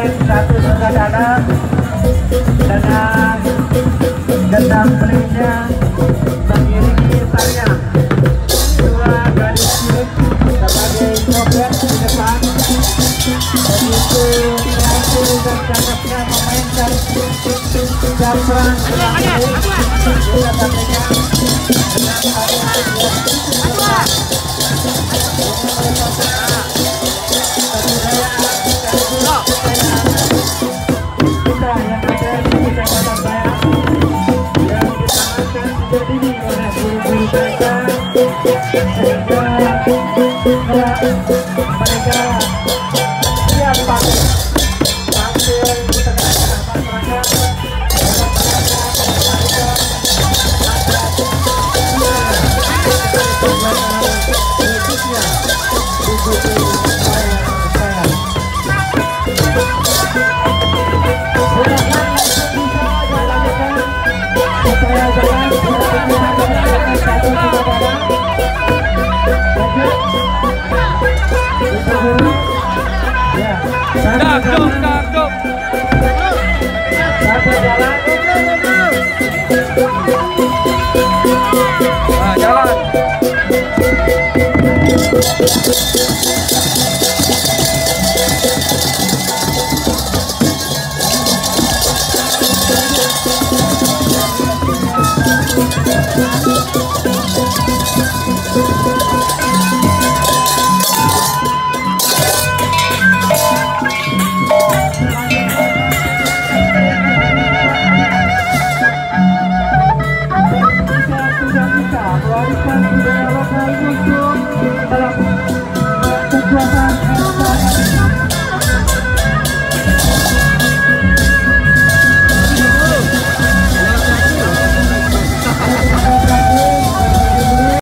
tim satu Sukadana dengan gendang pelitnya mengiringi tarian dua gadis cilik sebagai joget di depan. Begitu kreatif dan cakepnya memainkan japran selanjutnya juga tentunya dengan hadiah jalan.